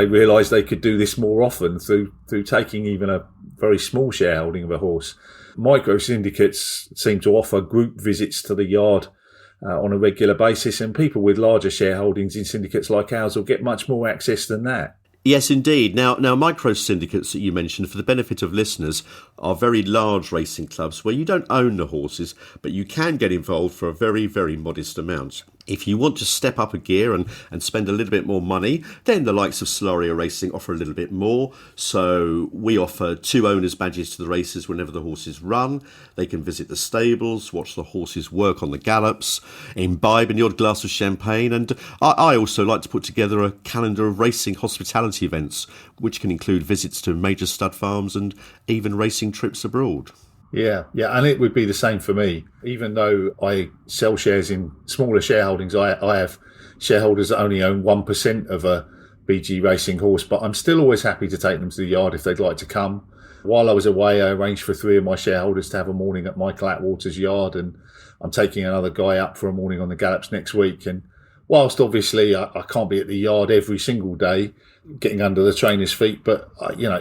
They realised they could do this more often through taking even a very small shareholding of a horse. Micro syndicates seem to offer group visits to the yard on a regular basis, and people with larger shareholdings in syndicates like ours will get much more access than that. Yes, indeed. Now, micro syndicates that you mentioned, for the benefit of listeners, are very large racing clubs where you don't own the horses, but you can get involved for a very, very modest amount. If you want to step up a gear and spend a little bit more money, then the likes of Solaria Racing offer a little bit more. So we offer 2 owners' badges to the races whenever the horses run. They can visit the stables, watch the horses work on the gallops, imbibe in the odd glass of champagne. And I also like to put together a calendar of racing hospitality events, which can include visits to major stud farms and even racing trips abroad. Yeah, and it would be the same for me. Even though I sell shares in smaller shareholdings, I have shareholders that only own 1% of a BG racing horse, but I'm still always happy to take them to the yard if they'd like to come. While I was away, I arranged for 3 of my shareholders to have a morning at Michael Atwater's yard, and I'm taking another guy up for a morning on the gallops next week. And whilst obviously I can't be at the yard every single day, getting under the trainer's feet, but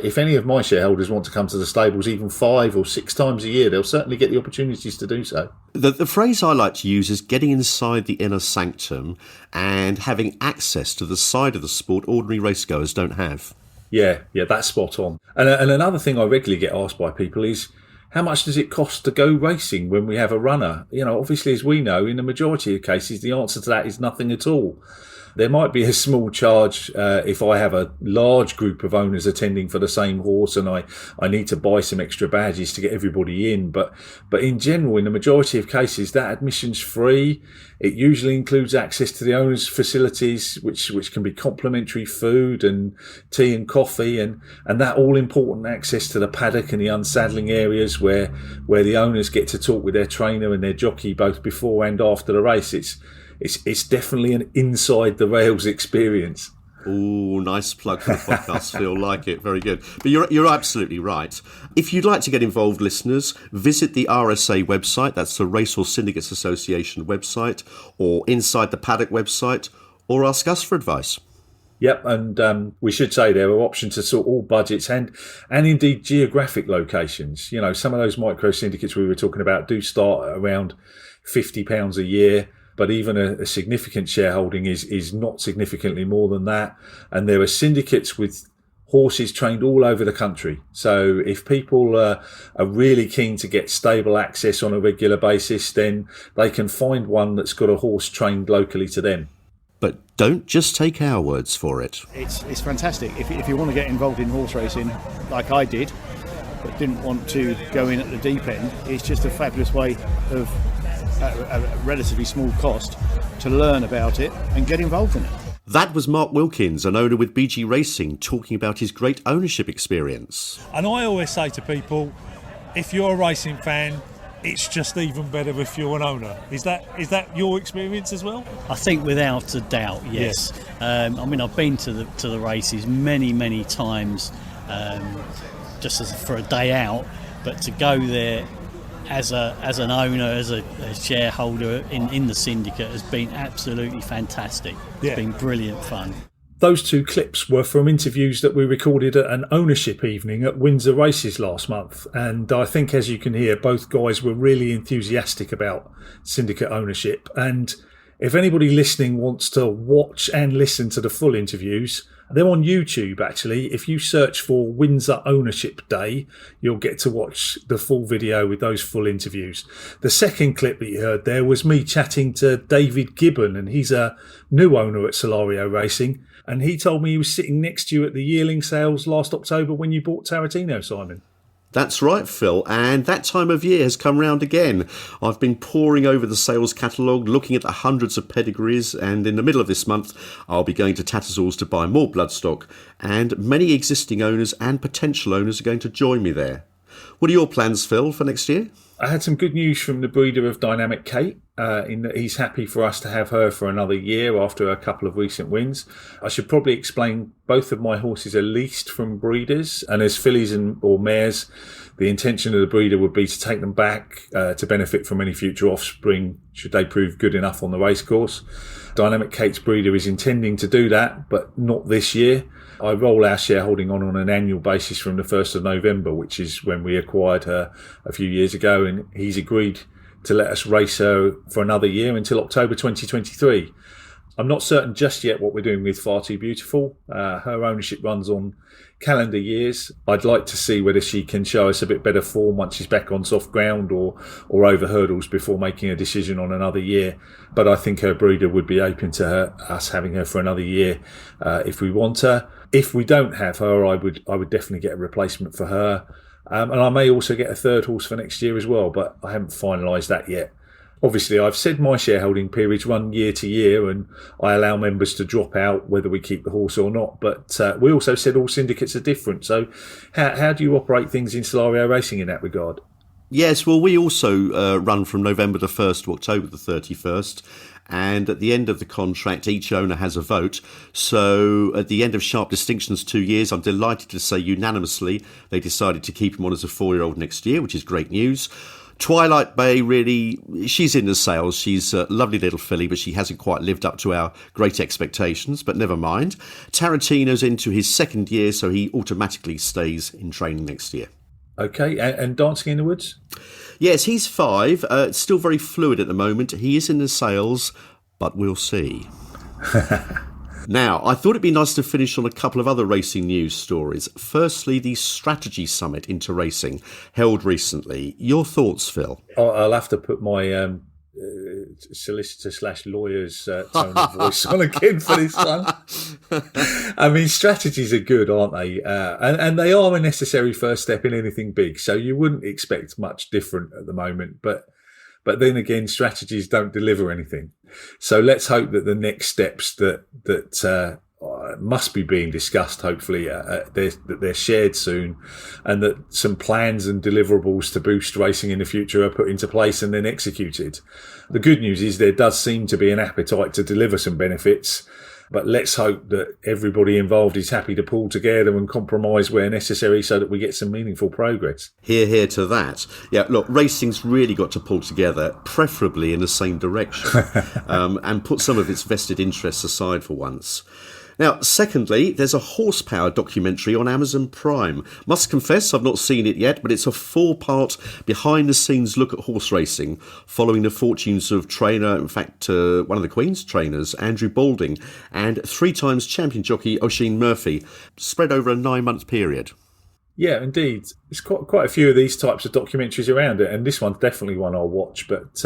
if any of my shareholders want to come to the stables even 5 or 6 times a year, they'll certainly get the opportunities to do so. The phrase I like to use is getting inside the inner sanctum and having access to the side of the sport ordinary racegoers don't have. Yeah, that's spot on. And another thing I regularly get asked by people is, how much does it cost to go racing when we have a runner? Obviously, as we know, in the majority of cases, the answer to that is nothing at all. There might be a small charge if I have a large group of owners attending for the same horse and I need to buy some extra badges to get everybody in. But in general, in the majority of cases, that admission's free. It usually includes access to the owner's facilities, which can be complimentary food and tea and coffee, and that all-important access to the paddock and the unsaddling areas where the owners get to talk with their trainer and their jockey both before and after the race. It's definitely an inside the rails experience. Oh, nice plug for the podcast, Phil. Like it. Very good. But you're absolutely right. If you'd like to get involved, listeners, visit the RSA website. That's the Racehorse Syndicates Association website, or Inside the Paddock website, or ask us for advice. Yep, and we should say there are options to sort all budgets and indeed geographic locations. Some of those micro syndicates we were talking about do start at around £50 a year. But even a significant shareholding is not significantly more than that. And there are syndicates with horses trained all over the country. So if people are really keen to get stable access on a regular basis, then they can find one that's got a horse trained locally to them. But don't just take our words for it. It's fantastic. If you want to get involved in horse racing, like I did, but didn't want to go in at the deep end, it's just a fabulous way of a relatively small cost to learn about it and get involved in it. That was Mark Wilkins, an owner with BG Racing, talking about his great ownership experience. And I always say to people, if you're a racing fan, it's just even better if you're an owner. Is that your experience as well? I think without a doubt, yes. I've been to the races many times, just for a day out, but to go there as an owner, as a shareholder in the syndicate has been absolutely fantastic. It's been brilliant fun. Those 2 clips were from interviews that we recorded at an ownership evening at Windsor Races last month. And I think, as you can hear, both guys were really enthusiastic about syndicate ownership. And if anybody listening wants to watch and listen to the full interviews, they're on YouTube, actually. If you search for Windsor Ownership Day, you'll get to watch the full video with those full interviews. The second clip that you heard there was me chatting to David Gibbon, and he's a new owner at Solaria Racing. And he told me he was sitting next to you at the yearling sales last October when you bought Tarantino, Simon. That's right, Phil, and that time of year has come round again. I've been poring over the sales catalogue, looking at the hundreds of pedigrees, and in the middle of this month I'll be going to Tattersalls to buy more bloodstock, and many existing owners and potential owners are going to join me there. What are your plans, Phil, for next year? I had some good news from the breeder of Dynamic Kate, in that he's happy for us to have her for another year after a couple of recent wins. I should probably explain both of my horses are leased from breeders, and as fillies or mares, the intention of the breeder would be to take them back to benefit from any future offspring should they prove good enough on the racecourse. Dynamic Kate's breeder is intending to do that, but not this year. I roll our shareholding on an annual basis from the 1st of November, which is when we acquired her a few years ago, and he's agreed to let us race her for another year until October 2023. I'm not certain just yet what we're doing with Far Too Beautiful. Her ownership runs on calendar years. I'd like to see whether she can show us a bit better form once she's back on soft ground or over hurdles before making a decision on another year. But I think her breeder would be open to us having her for another year if we want her. If we don't have her, I would definitely get a replacement for her. And I may also get a third horse for next year as well, but I haven't finalised that yet. Obviously, I've said my shareholding periods run year to year, and I allow members to drop out whether we keep the horse or not. But we also said all syndicates are different. So how do you operate things in Solario Racing in that regard? Yes, well, we also run from November the 1st to October the 31st. And at the end of the contract, each owner has a vote. So at the end of Sharp Distinction's 2 years, I'm delighted to say unanimously they decided to keep him on as a 4-year-old next year, which is great news. Twilight Bay, really, she's in the sales. She's a lovely little filly, but she hasn't quite lived up to our great expectations, but never mind. Tarantino's into his 2nd year, so he automatically stays in training next year. Okay, and Dancing in the Woods? Yes, he's 5. It's still very fluid at the moment. He is in the sales, but we'll see. Now, I thought it'd be nice to finish on a couple of other racing news stories. Firstly, the Strategy Summit into Racing held recently. Your thoughts, Phil? I'll have to put my solicitor/lawyer's tone of voice on again for this one. I mean, strategies are good, aren't they? And they are a necessary first step in anything big. So you wouldn't expect much different at the moment. But then again, strategies don't deliver anything. So let's hope that the next steps that must be being discussed, hopefully, that they're shared soon, and that some plans and deliverables to boost racing in the future are put into place and then executed. The good news is there does seem to be an appetite to deliver some benefits, but let's hope that everybody involved is happy to pull together and compromise where necessary so that we get some meaningful progress. Hear to that. Yeah, look, racing's really got to pull together, preferably in the same direction, and put some of its vested interests aside for once. Now, secondly, there's a horsepower documentary on Amazon Prime. Must confess, I've not seen it yet, but it's a 4-part behind-the-scenes look at horse racing, following the fortunes of trainer, in fact, one of the Queen's trainers, Andrew Balding, and 3 times champion jockey Oisin Murphy, spread over a 9-month period. Yeah, indeed. There's quite a few of these types of documentaries around it, and this one's definitely one I'll watch, but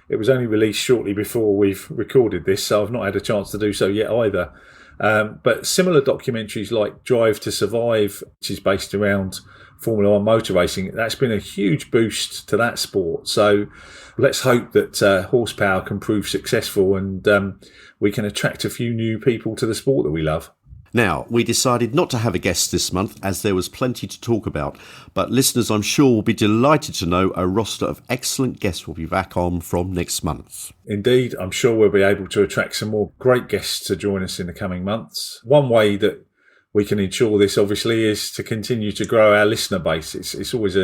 it was only released shortly before we've recorded this, so I've not had a chance to do so yet either. But similar documentaries like Drive to Survive, which is based around Formula One motor racing, that's been a huge boost to that sport. So let's hope that horsepower can prove successful and we can attract a few new people to the sport that we love. Now, we decided not to have a guest this month as there was plenty to talk about, but listeners I'm sure will be delighted to know a roster of excellent guests will be back on from next month. Indeed, I'm sure we'll be able to attract some more great guests to join us in the coming months. One way that we can ensure this, obviously, is to continue to grow our listener base. It's always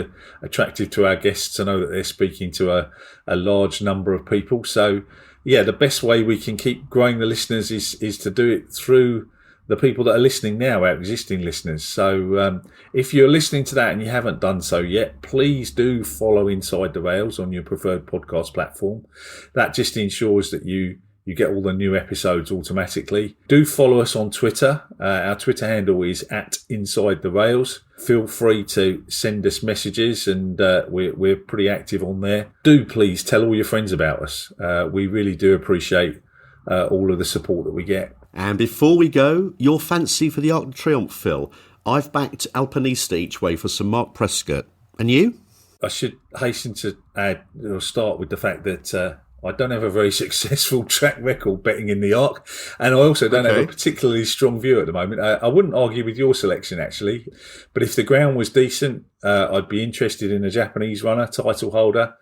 attractive to our guests to know that they're speaking to a large number of people. So, yeah, the best way we can keep growing the listeners is to do it through the people that are listening now, our existing listeners. So if you're listening to that and you haven't done so yet, please do follow Inside the Rails on your preferred podcast platform. That just ensures that you get all the new episodes automatically. Do follow us on Twitter. Our Twitter handle is @InsideTheRails. Feel free to send us messages, and we're pretty active on there. Do please tell all your friends about us. We really do appreciate all of the support that we get. And before we go, your fancy for the Arc de Triomphe, Phil. I've backed Alpinista each way for Sir Mark Prescott. And you? I should hasten to add or start with the fact that I don't have a very successful track record betting in the Arc, and I also don't have a particularly strong view at the moment. I wouldn't argue with your selection, actually, but if the ground was decent, I'd be interested in a Japanese runner, title holder,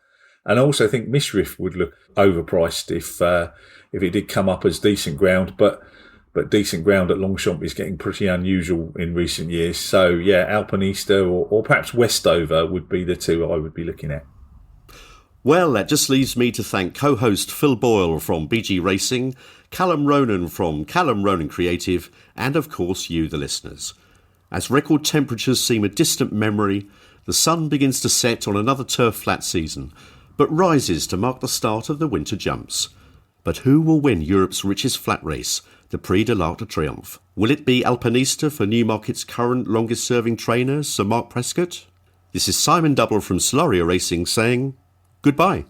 and I also think Mishriff would look overpriced if it did come up as decent ground, but decent ground at Longchamp is getting pretty unusual in recent years. So, yeah, Alpinista or perhaps Westover would be the two I would be looking at. Well, that just leaves me to thank co-host Phil Boyle from BG Racing, Callum Ronan from Callum Ronan Creative, and of course you, the listeners. As record temperatures seem a distant memory, the sun begins to set on another turf flat season, but rises to mark the start of the winter jumps. But who will win Europe's richest flat race, the Prix de l'Arc de Triomphe? Will it be Alpinista for Newmarket's current longest-serving trainer, Sir Mark Prescott? This is Simon Double from Solaria Racing saying goodbye.